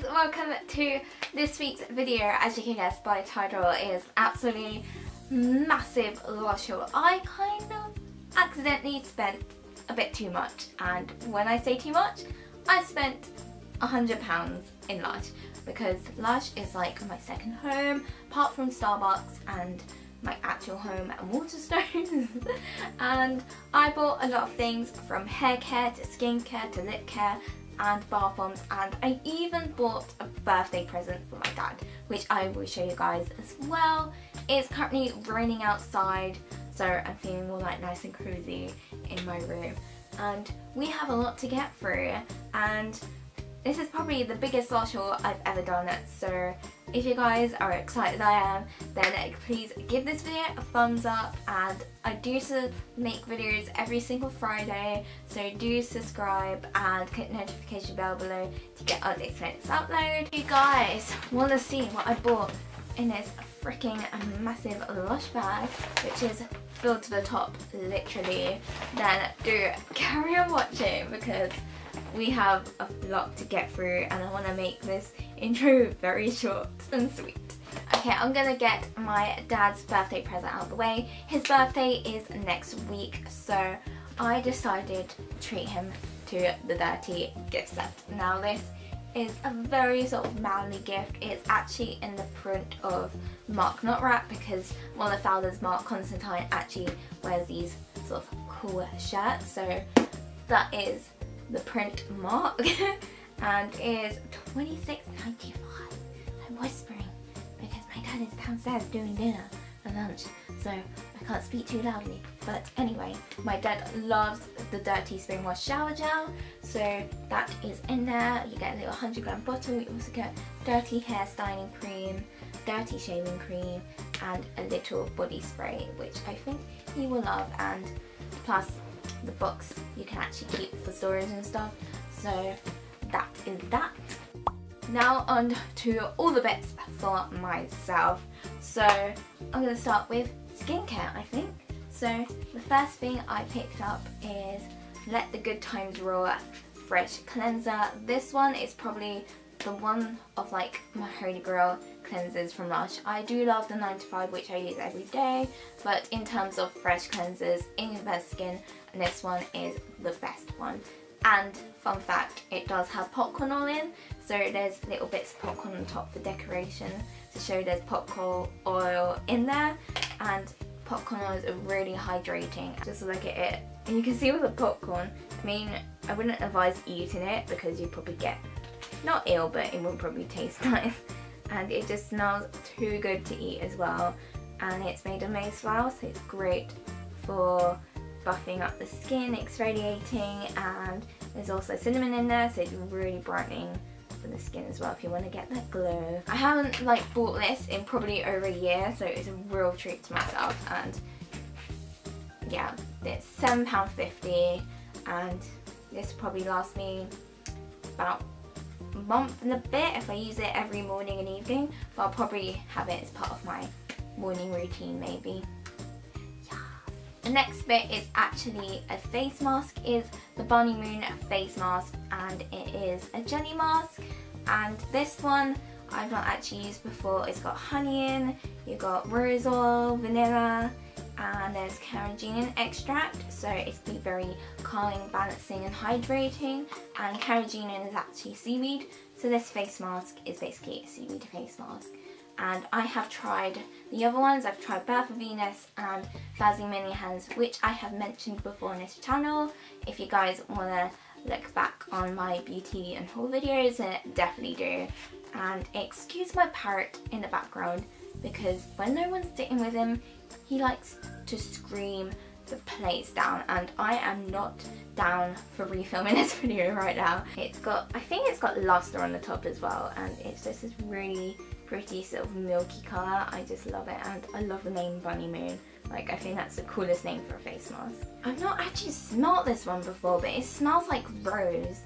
guys, welcome to this week's video. As you can guess by the title, it is absolutely massive Lush haul. I kind of accidentally spent a bit too much, and when I say too much, I spent £100 in Lush because Lush is like my second home apart from Starbucks and my actual home at Waterstones. And I bought a lot of things from hair care to skincare to lip care and bath bombs, and I even bought a birthday present for my dad, which I will show you guys as well. It's currently raining outside, so I'm feeling more like nice and cozy in my room, and we have a lot to get through, and this is probably the biggest Lush haul I've ever done. So if you guys are excited as I am, then please give this video a thumbs up, and I do make videos every single Friday, so do subscribe and click the notification bell below to get updates when it's uploaded. If you guys want to see what I bought in this freaking massive Lush bag, which is filled to the top literally, then do carry on watching because we have a lot to get through and I want to make this intro very short and sweet. Okay, I'm gonna get my dad's birthday present out of the way. His birthday is next week, so I decided to treat him to the dirty gift set. Now this is a very sort of manly gift. It's actually in the print of Mark Not Rap because one of the founders, Mark Constantine, actually wears these sort of cool shirts. So that is the print Mark and it is $26.95. I'm whispering because my dad is downstairs doing dinner and lunch, so I can't speak too loudly. But anyway, my dad loves the Dirty Spring Wash Shower Gel, so that is in there. You get a little 100g bottle. You also get dirty hair styling cream, dirty shaving cream, and a little body spray, which I think he will love, and plus the box you can actually keep for storage and stuff. So that is that. Now on to all the bits for myself. So I'm going to start with skincare, I think. So the first thing I picked up is Let the Good Times Roll Fresh Cleanser. This one is probably the one of like my holy grail cleansers from Lush. I do love the 9 to 5, which I use every day, but in terms of fresh cleansers in your best skin, this one is the best one. And fun fact, it does have popcorn oil in, so there's little bits of popcorn on top for decoration to show there's popcorn oil in there, and popcorn oil is really hydrating. Just look at it and you can see all the popcorn. I mean, I wouldn't advise eating it because you'd probably get not ill, but it wouldn't probably taste nice, and it just smells too good to eat as well. And it's made of maize flour, so it's great for buffing up the skin, exfoliating, and there's also cinnamon in there, so it's really brightening for the skin as well if you want to get that glow. I haven't like bought this in probably over a year, so it's a real treat to myself, and yeah, it's £7.50, and this will probably last me about a month and a bit if I use it every morning and evening, but I'll probably have it as part of my morning routine maybe. The next bit is actually a face mask. Is the Bunny Moon face mask, and it is a jelly mask, and this one I've not actually used before. It's got honey in, you've got rose oil, vanilla, and there's carrageenan extract, so it's be very calming, balancing and hydrating, and carrageenan is actually seaweed, so this face mask is basically a seaweed face mask. And I have tried the other ones. I've tried Birth of Venus and Fazzy Mini Hands, which I have mentioned before on this channel. If you guys want to look back on my beauty and haul videos, then definitely do. And excuse my parrot in the background because when no one's sitting with him, he likes to scream the place down, and I am not down for refilming this video right now. It's got, I think it's got luster on the top as well, and it's just this really pretty sort of milky colour. I just love it, and I love the name Bunny Moon. Like, I think that's the coolest name for a face mask. I've not actually smelled this one before, but it smells like rose.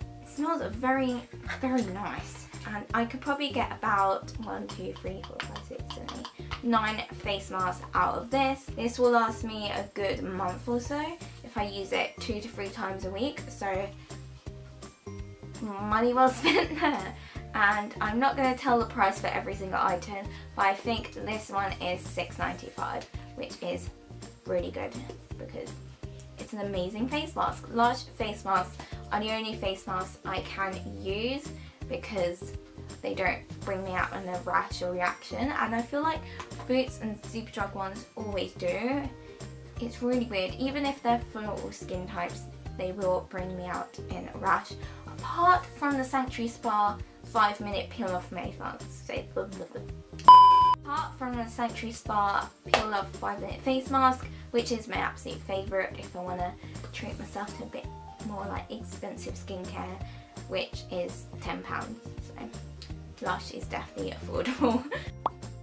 It smells very, very nice. And I could probably get about 1, 2, 3, 4, 5, 6, 7, 8, 9 face masks out of this. This will last me a good month or so if I use it 2 to 3 times a week, so money well spent there. and I'm not going to tell the price for every single item, but I think this one is $6.95, which is really good because it's an amazing face mask. Lush face masks are the only face masks I can use because they don't bring me out in a rash or reaction, and I feel like Boots and Superdrug ones always do. It's really weird. Even if they're for all skin types, they will bring me out in a rash. Apart from the Sanctuary Spa 5-minute peel off face mask. Apart from the Sanctuary Spa peel off 5-minute face mask, which is my absolute favourite if I want to treat myself to a bit more like expensive skincare, which is £10. So Lush is definitely affordable.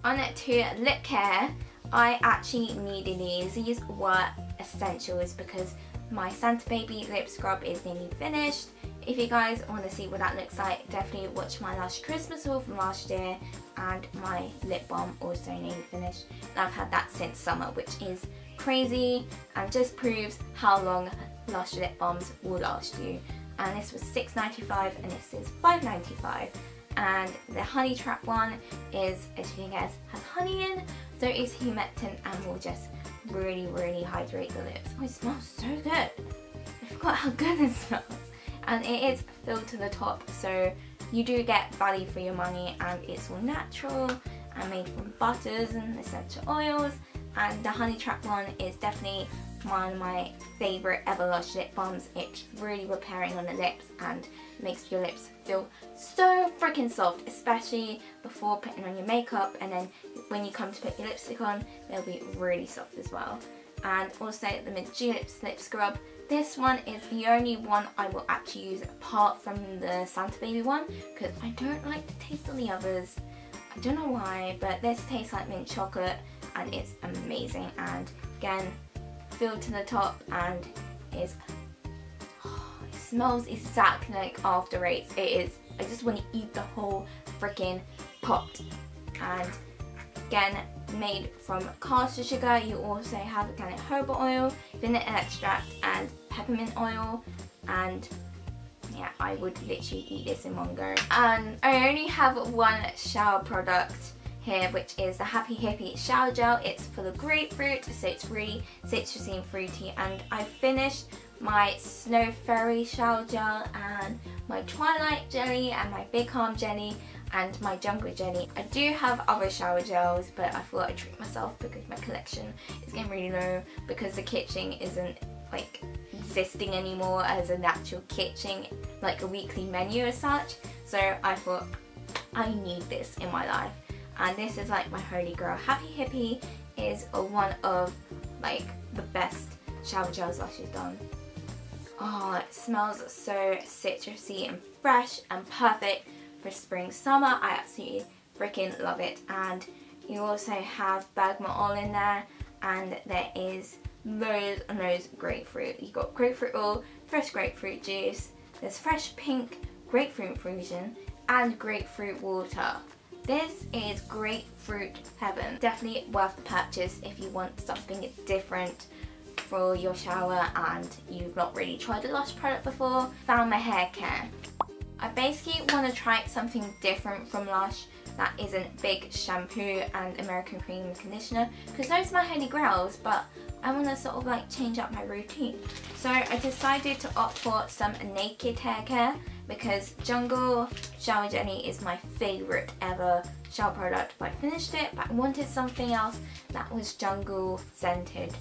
On to lip care. I actually needed these. These were essentials because my Santa Baby lip scrub is nearly finished. If you guys want to see what that looks like, definitely watch my Lush Christmas haul from last year, and my lip balm also nearly finished. And I've had that since summer, which is crazy and just proves how long Lush lip balms will last you. And this was $6.95 and this is $5.95. And the honey trap one is, as you can guess, has honey in, so it's humectant and will just really hydrate the lips. Oh, it smells so good. I forgot how good it smells. And it is filled to the top, so you do get value for your money, and it's all natural and made from butters and essential oils. And the honey trap one is definitely one of my favourite ever Lush lip balms. It's really repairing on the lips and makes your lips feel so freaking soft, especially before putting on your makeup, and then when you come to put your lipstick on, they'll be really soft as well. And also the Mid-Dew lip scrub. This one is the only one I will actually use apart from the Santa Baby one, because I don't like the taste of the others. I don't know why, but this tastes like mint chocolate and it's amazing. And again, filled to the top and is, it smells exactly like After Eights. It is, I just want to eat the whole freaking pot. And again, made from castor sugar. You also have organic jojoba oil, vanilla extract and peppermint oil, and yeah, I would literally eat this in one go. And I only have one shower product here, which is the Happy Hippie shower gel. It's full of grapefruit, so it's really citrusy and fruity. And I finished my Snow Fairy shower gel and my Twilight jelly and my Big Harm jelly and my Jungle jelly. I do have other shower gels, but I thought I'd treat myself because my collection is getting really low, because the kitchen isn't like existing anymore as an actual kitchen, like a weekly menu as such. So I thought I need this in my life, and this is like my holy grail. Happy Hippie is one of like the best shower gels Lush has done. Oh, it smells so citrusy and fresh and perfect for spring summer. I absolutely freaking love it. And you also have bergamot oil in there, and there is loads and loads of grapefruit. You've got grapefruit oil, fresh grapefruit juice, there's fresh pink grapefruit infusion and grapefruit water. This is grapefruit heaven. Definitely worth the purchase if you want something different for your shower and you've not really tried a Lush product before. Found my hair care. I basically want to try something different from Lush that isn't big shampoo and American cream and conditioner, because those are my holy grails, but I want to sort of like change up my routine. So I decided to opt for some naked hair care, because Jungle shower jelly is my favourite ever shower product. But I finished it, but I wanted something else that was Jungle scented,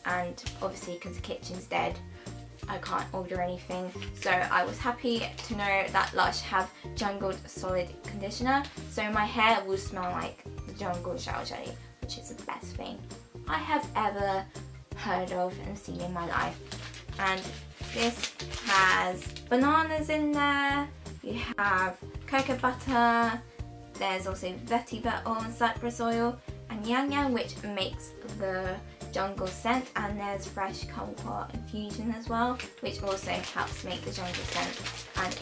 and obviously because the kitchen's dead, I can't order anything. So I was happy to know that Lush have Jungle solid conditioner, so my hair will smell like the Jungle shower jelly, which is the best thing I have ever heard of and seen in my life. And this has bananas in there, you have cocoa butter, there's also vetiver oil and cypress oil, and yang yang, which makes the Jungle scent, and there's fresh kumquat infusion as well, which also helps make the Jungle scent. And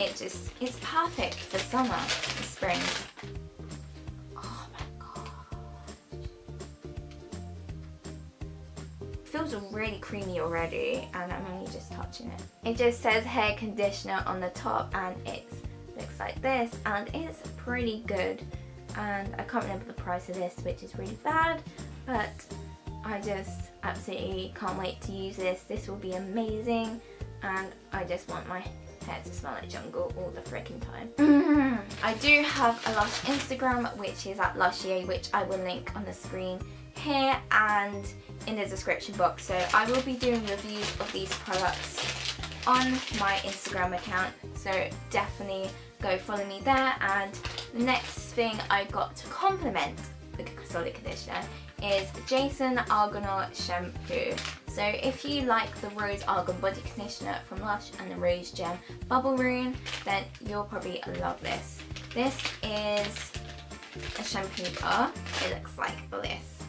it's perfect for summer and spring. Oh my god. It feels really creamy already, and I'm only just touching it. It just says hair conditioner on the top, and it's looks like this, and it's pretty good. And I can't remember the price of this, which is really bad, but I just absolutely can't wait to use this. This will be amazing, and I just want my hair to smell like jungle all the freaking time. I do have a Lush Instagram, which is at reaalllyyy, which I will link on the screen here and in the description box. So I will be doing reviews of these products on my Instagram account, so definitely go follow me there. And the next thing I got to complement the solid conditioner is Jason Argonaut shampoo. So if you like the Rose Argan body conditioner from Lush and the Rose Gem Bubble Rune, then you'll probably love this. This is a shampoo bar. It looks like this.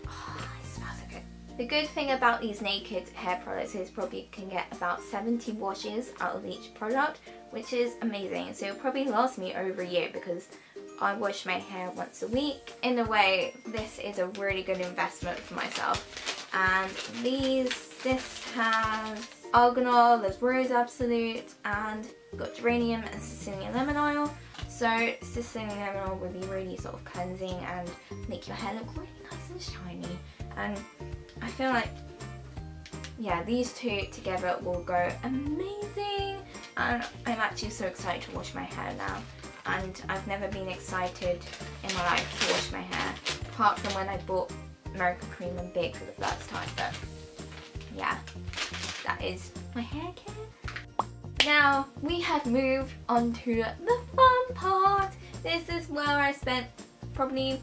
Oh, it smells so good. The good thing about these naked hair products is probably you can get about 70 washes out of each product, which is amazing. So it'll probably last me over a year because I wash my hair once a week. In a way, this is a really good investment for myself. And this has Arganol, there's Rose Absolute, and got geranium and Sicilian lemon oil. So Sicilian lemon oil will be really sort of cleansing and make your hair look really nice and shiny. And I feel like, yeah, these two together will go amazing. And I'm actually so excited to wash my hair now. And I've never been excited in my life to wash my hair, apart from when I bought American Cream and Big for the first time. But yeah, that is my hair care. Now we have moved on to the fun part. This is where I spent probably a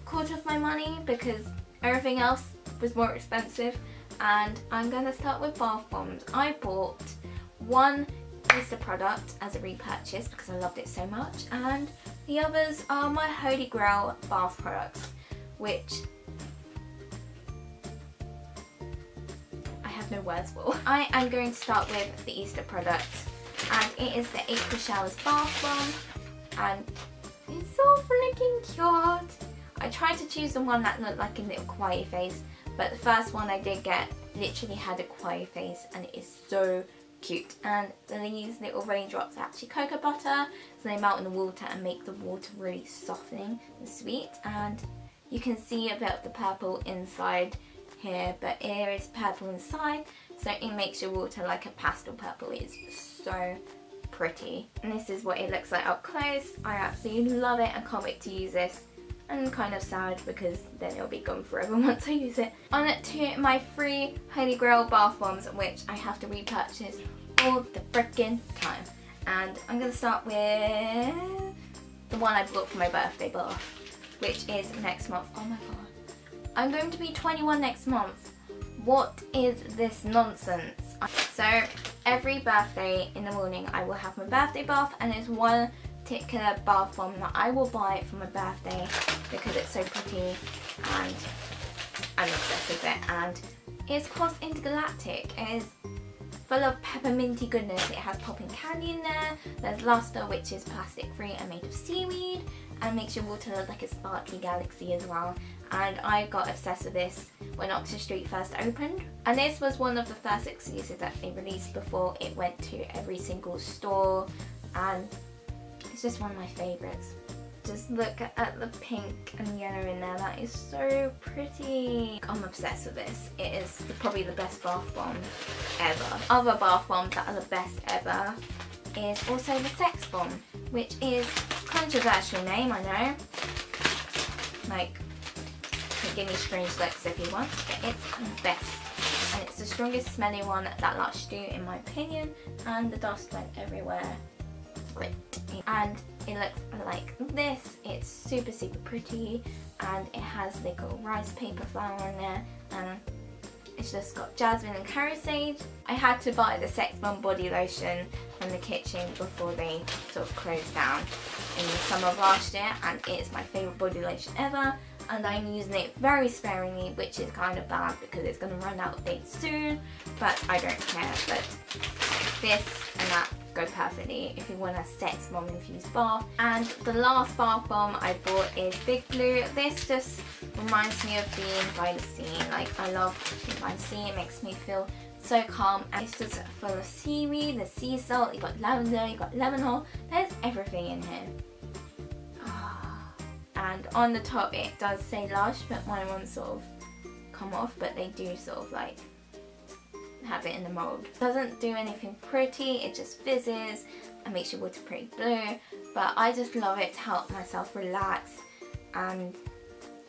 quarter of my money because everything else was more expensive. And I'm going to start with bath bombs. I bought one Easter product as a repurchase because I loved it so much, and the others are my Holy Grail bath products, which I have no words for. I am going to start with the Easter product, and it is the April Showers bath bomb, and it's so freaking cute. I tried to choose the one that looked like a little kawaii face, but the first one I did get literally had a kawaii face, and it is so cute. And these little raindrops are actually cocoa butter, so they melt in the water and make the water really softening and sweet. And you can see a bit of the purple inside here, but here is purple inside, so it makes your water like a pastel purple. It's so pretty. And this is what it looks like up close. I absolutely love it and can't wait to use this. I'm kind of sad because then it'll be gone forever once I use it. On to my free Holy Grail bath bombs, which I have to repurchase all the frickin' time. And I'm going to start with the one I bought for my birthday bath, which is next month. Oh my god. I'm going to be 21 next month. What is this nonsense? So every birthday in the morning I will have my birthday bath, and there's one particular bath bomb that I will buy for my birthday because it's so pretty and I'm obsessed with it. And it's called Intergalactic. It is full of pepperminty goodness. It has popping candy in there. There's luster, which is plastic free and made of seaweed, and makes your water look like a sparkly galaxy as well. And I got obsessed with this when Oxford Street first opened, and this was one of the first exclusives that they released before it went to every single store, and it's just one of my favourites. Just look at the pink and yellow in there, that is so pretty. I'm obsessed with this. It is probably the best bath bomb ever. Other bath bombs that are the best ever is also the Sex Bomb, which is a controversial name, I know. Like, give me strange looks if you want, but it's the best. And it's the strongest smelling one that Lush do in my opinion, and the dust went everywhere. Great. And it looks like this. It's super pretty, and it has little rice paper flower in there, and it's just got jasmine and curry sage. I had to buy the Sex Bomb body lotion from the kitchen before they sort of closed down in the summer of last year, and it's my favourite body lotion ever. and I'm using it very sparingly, which is kind of bad because it's going to run out of date soon, but I don't care. But this and that go perfectly if you want a sex bomb infused bath. And the last bath bomb I bought is Big Blue. This just reminds me of being by the sea. Like, I love being by the sea, it makes me feel so calm, and it's just full of seaweed, the sea salt, you got lavender, you got lemon oil, there's everything in here. And on the top it does say Lush, but mine won't sort of come off, but they do sort of like have it in the mould. It doesn't do anything pretty, it just fizzes and makes your water pretty blue, but I just love it to help myself relax, and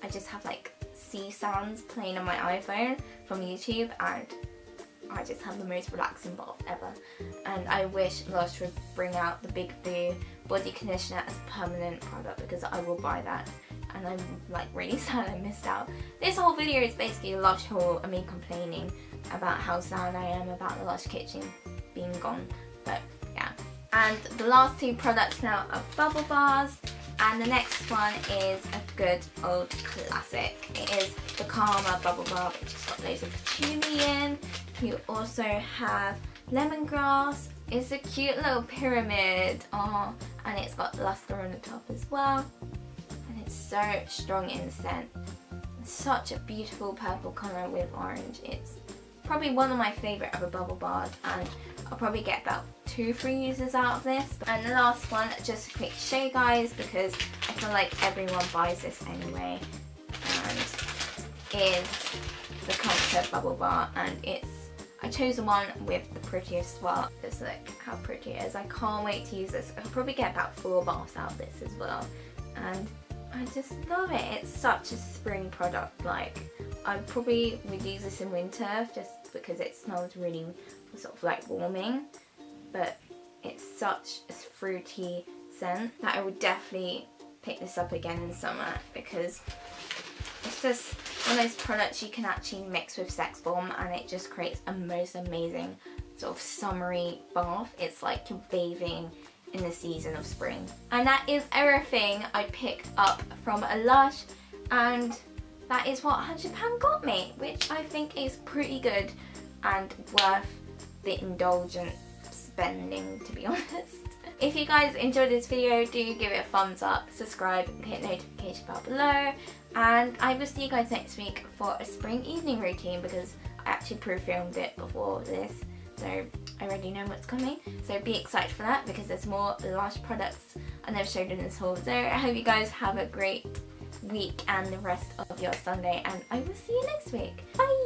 I just have like sea sounds playing on my iPhone from YouTube, and I just have the most relaxing bath ever. And I wish Lush would bring out the Big Blue body conditioner as a permanent product, because I will buy that, and I'm like really sad I missed out. This whole video is basically a Lush haul and me complaining about how sad I am about the Lush kitchen being gone, but yeah. And the last two products now are bubble bars, and the next one is a good old classic. It is the Karma bubble bar, which has got loads of patchouli in. You also have lemongrass. It's a cute little pyramid, and it's got luster on the top as well, and it's so strong in scent. It's such a beautiful purple colour with orange. It's probably one of my favourite other bubble bars, and I'll probably get about 2-3 uses out of this. And the last one, just a quick show guys, because I feel like everyone buys this anyway, and is the Phonto bubble bar, and I chose the one with the prettiest swirl. Just look how pretty it is. I can't wait to use this. I'll probably get about 4 baths out of this as well, and I just love it. It's such a spring product. Like, I probably would use this in winter just because it smells really sort of like warming, but it's such a fruity scent that I would definitely pick this up again in summer, because it's just one of those products you can actually mix with sex bomb, and it just creates a most amazing sort of summery bath. It's like you're bathing in the season of spring. And that is everything I picked up from a Lush, and that is what £100 got me, which I think is pretty good and worth the indulgent spending, to be honest. If you guys enjoyed this video, do give it a thumbs up, subscribe, and hit notification bell below, and I will see you guys next week for a spring evening routine, because I actually pre-filmed it before this, so I already know what's coming. So be excited for that, because there's more Lush products I never showed in this haul. So I hope you guys have a great week and the rest of your Sunday, and I will see you next week. Bye!